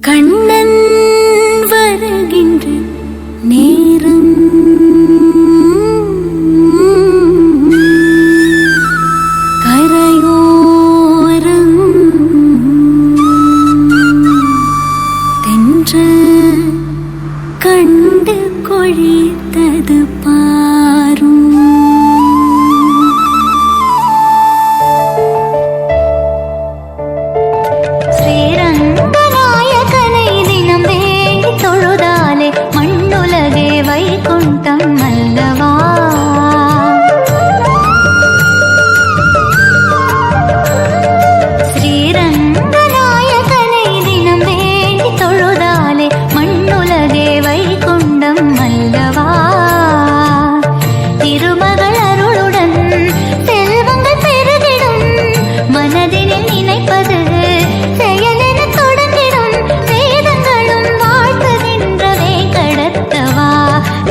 கண்ணன் வருகின்ற நேரம் கரையோரம் தென்றல் கண்டு கொழித்தது பாரும். ஸ்ரீரங்கநாயகனை தினம் வேண்டி தொழுதாலே மண்ணுலகே வைகுண்டம் அல்லவா. ஸ்ரீரங்கநாயகனை தினம் வேண்டி தொழுதாலே மண்ணுலகே வைகுண்டம் அல்லவா. திருமகள் அருளுடன் செல்வங்கள் பெருகிடும், மனதினில் நினைப்பது செயலென தொடங்கிடும். வேதங்களும் வாழ்த்துகின்றவே கடத்தவா,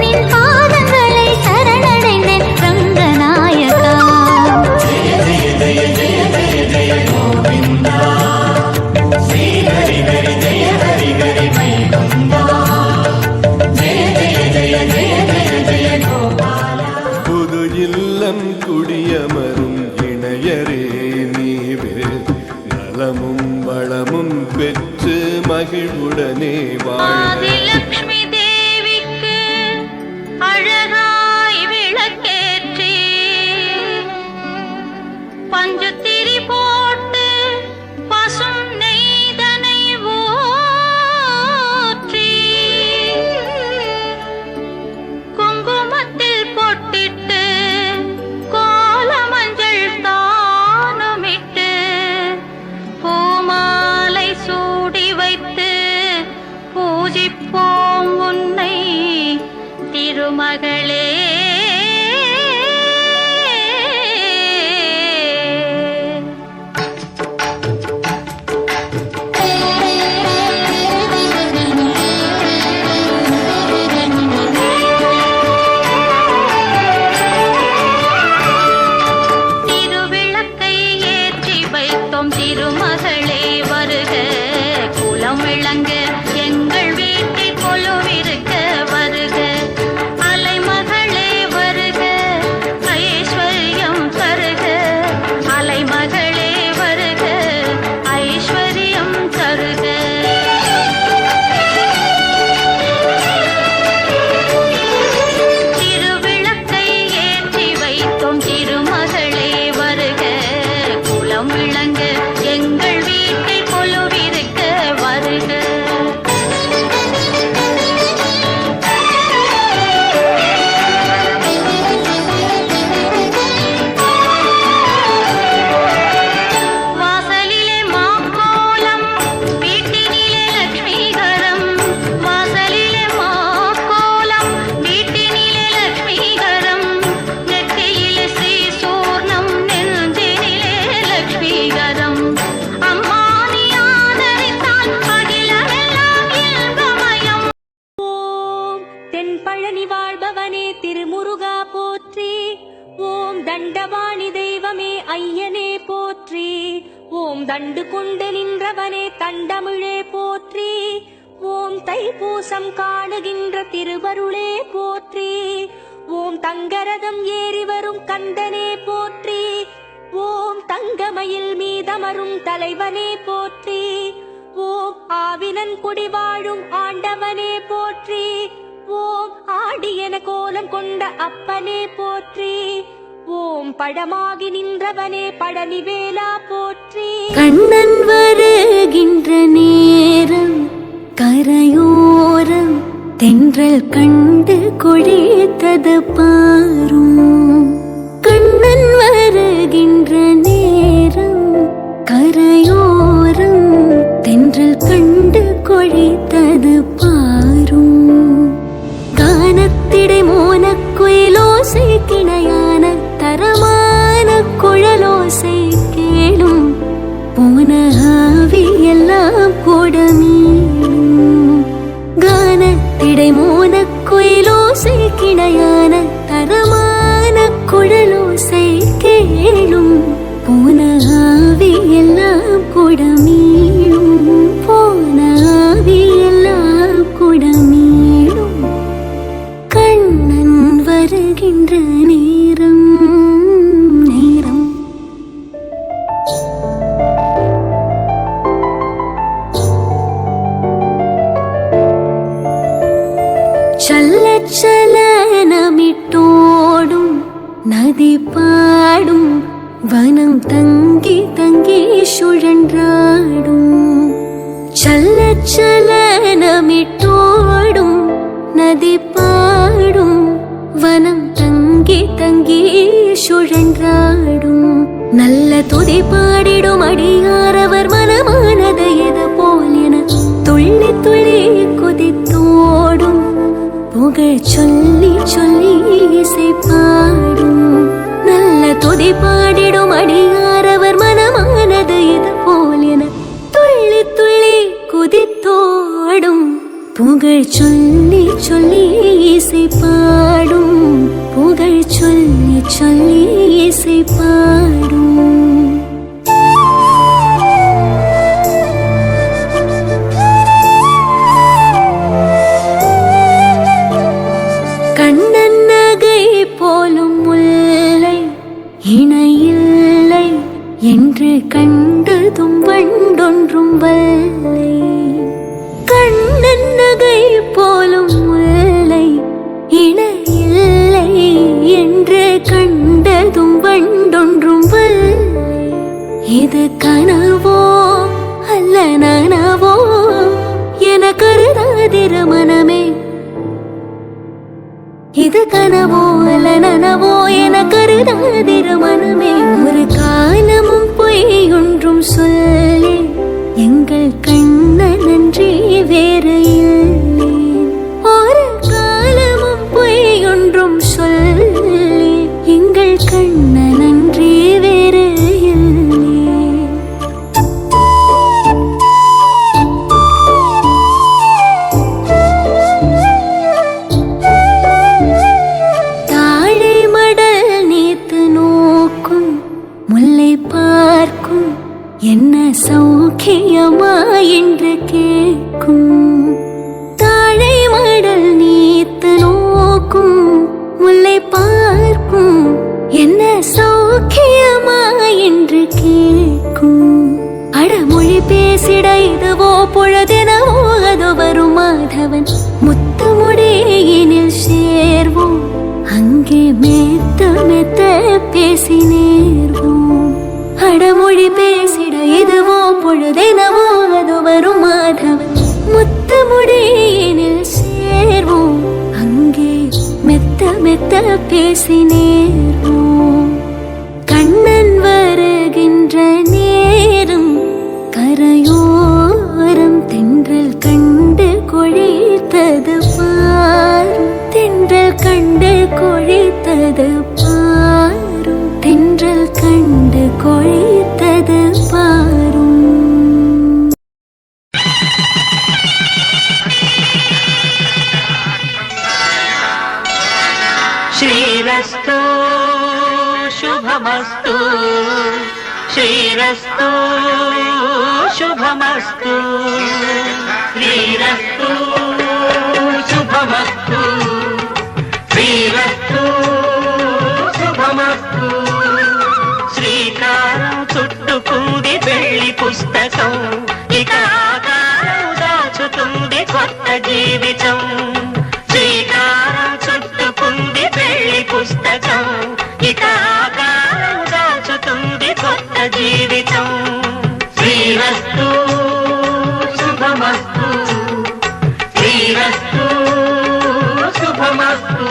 நின் பாதங்களை சரணடைந்தேன் ரங்கநாயகா. புது இல்லம் குடியமரும் இணையரே நீவே, நலமும் வளமும் பெற்று மகிழ்வுடனே வாழ்க. ஆதிலக்ஷ்மி தேவிக்கு அழகாய் விளக்கேற்றி பஞ்சுத்திரி போட்டு பசும் நெய்தனை ஊற்றி குங்குமத்தில் பொட்டிட்டு கோல மஞ்சள் தானமிட்டு பூமாலை சூடி வைத்து பூஜிப்போம் உன்னை திருமகளே. திருவிளக்கை ஏற்றி வைத்தோம் திருமகளே வருக, குலம் விளங்க எங்கள் வீட்டில் கொலுவிருக்க வருக. அலைமகளே வருக, ஐஸ்வர்யம் தருக. அலைமகளே வருக, ஐஸ்வர்யம் தருக. திருவிளக்கை ஏற்றி வைத்தோம் திருமகளே வருக, குலம் விளங்க எங்கள் வீட்டில் கொலுவிருக்க வருக. வாசலிலே மாக்கோலம், வீட்டினிலே லட்சுமிகரம். வாசலிலே மாக்கோலம், வீட்டினிலே லட்சுமிகரம். நெற்றியிலே ஸ்ரீ சூர்ணம், நெஞ்சினிலே லட்சுமிகரம். அம்மா நீ ஆதரித்தால் அகிலமெல்லாம் இன்பமயம். ஓம் தென்பழனி வாழ்பவனே திருமுருகா போற்றி. ஓம் தண்டபாணி தெய்வமே ஐயனே போற்றி. ஓம் தண்டு கொண்டு நின்றவனே தண்டமிழே போற்றி. ஓம் தைப்பூசம் காணுகின்ற திருவருளே போற்றி. ஓம் தங்கரதம் ஏறி வரும் கந்தனே போற்றி. ஓம் தங்கமயில் மீதமரும் தலைவனே போற்றி. ஓம் ஆவினன் குடி வாழும் ஆண்டவனே போற்றி. ஓம் ஆடியன கோலம் கொண்ட அப்பனே போற்றி. ஓம் படமாகி நின்றவனே பழனிவேலா போற்றி. கண்ணன் வருகின்ற நேரம் கரையோரம் தென்றல் கண்டு கொழித்தது பாரும். கண்ணன் வருகின்ற நேரம் கரையோரம் தென்றல் கண்டு கொழித்தது பாரும். கானத்திடை மோனக்குயிலோசை கிணையான தரமான குழலோசை கேளும். போன ஆவி எல்லாம் கூட மீளும். கானத்திடை மோனக்குயிலோசை கிணையான தரமான குழலோசை கேளும். போன ஆவி எல்லாம் கூட மீளும். போன ஆவி ചലനമിട്ടോടും നദി പാടും വനം തങ്കി തങ്കി സുഴன்றாடும் ചലനമിട്ടോടും നദി പാടും വനം തങ്കി തങ്കി சுழன்றாடும் நல்ல துதி பாடிடும் அடியாரவர் மனமானது எது போல் என துள்ளி துள்ளி குதித்தோடும் புகழ் சொல்லி சொல்லி இசை பாடும் நல்ல துதி பாடிடும் அடியாரவர் மனமானது இது போல் என துள்ளி துள்ளி குதித்தோடும் புகழ் சொல்லி சொல்லி இசை பாடும் புகழ் சொல்லி சொல்லி இசை பாடும் கண்ணன் நகை போலும் முல்லை இணையில்லை என்று கண்டதும் வண்டொன்றும் வல்லை கண்ணன் நகை போலும் முல்லை இணையில்லை என்று கண்டதும் வண்டொன்றும் வல்லை இது கனவோ அல்ல நனவோ என கருதாதிர மனமே இது கனவோ அல்ல நனவோ என கருதாதிர மனமே ஒரு காலமும் பொய் ஒன்றும் சொல்லி எங்கள் கண்ணன் நன்றி வேறு இல்லை ஒரு காலமும் பொய் ஒன்றும் சொல்லி எங்கள் கண்ணன் நன்றி வேறு இல்லை தாழை மடல் நீத்து நோக்கும் முல்லை பார்க்கும் என்ன சௌக்கியமா என்று கேட்கும் தாழை மடல் நீத்து நோக்கும் முல்லை பார்க்கும் என்ன சௌக்கியமா என்று கேட்கும் அடமொழி பேசிட இதுவோ பொழுதெனவோ அது வரும் மாதவன் முத்தமுடியினில் சேர்வோம் அங்கே மெத்த மெத்த பேசி நேர்வோம் அடமொழி பேசிட இதுவோ பொழுதெனவோ அது வரும் மாதவன் முத்தமுடியினில் சேர்வோம் அங்கே மெத்த மெத்த பேசி நேர்வோம் கண்ணன் வருகின்ற நேரம் கரையோரம் தென்றல் கண்டு கொழித்தது பாரும் தென்றல் கண்டு கொழித்தது பாரும் தென்றல் கண்டு கொழித்தது பாரும் श्रीरस्तु शुभमस्तु श्रीरस्तु शुभमस्तु श्रीरस्तु शुभमस्तु श्रीरस्तु शुभमस्तु శ్రీకారం చుట్టుకుంది వెళ్ళి పుస్తకం ఇక ఆకారం దాచుతుంది కొత్త జీవితం శ్రీకారం చుట్టుకుంది వెళ్ళి పుస్తకం ఇక ఆకారం దాచుతుంది కొత్త జీవితం శ్రీరస్తు శుభమస్తు శ్రీరస్తు శుభమస్తు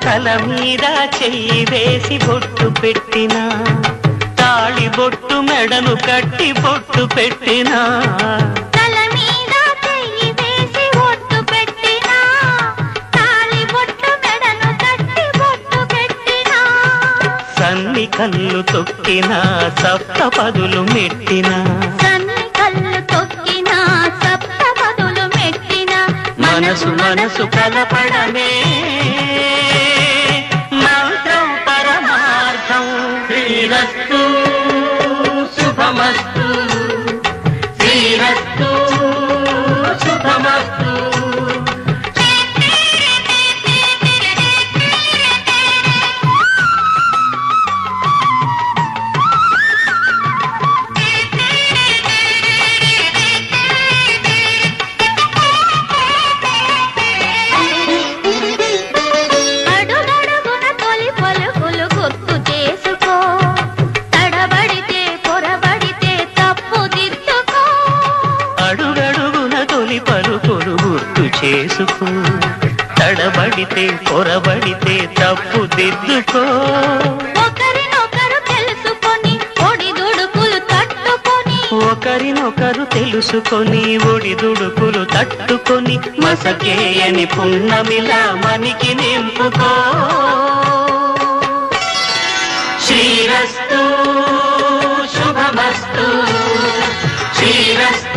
తల మీద చెయ్యి వేసి బొట్టు పెట్టినా తాళి బొట్టు మెడను కట్టి బొట్టు పెట్టినా తల మీద చెయ్యి వేసి బొట్టు పెట్టినా తాళి బొట్టు మెడను కట్టి బొట్టు పెట్టినా సన్ని కళ్ళు తొక్కినా సప్త పదులు మెట్టినా సన్ని కళ్ళు తొక్కినా సప్త పదులు మెట్టినా మనసు మనసు కలపడమే మంత్రం శుభమస్తు. అడుగడుగున తొలి పలుకులు గుర్తు చేసుకో, తడబడితే పొరబడితే తప్పు దిద్దుకో. అడుగడుగున తొలి పలుకులు గుర్తు చేసుకో, తడబడితే పొరబడితే తప్పు దిద్దుకో. ఒకరినొకరు తెలుసుకొని ఒడిదుడుకులు తట్టుకొని, ఒకరినొకరు తెలుసుకొని ఒడిదుడుకులు తట్టుకొని మసకేయని పున్నమిలా మనికి నింపుకో. శ్రీరస్తు శుభమస్తు, శ్రీరస్తు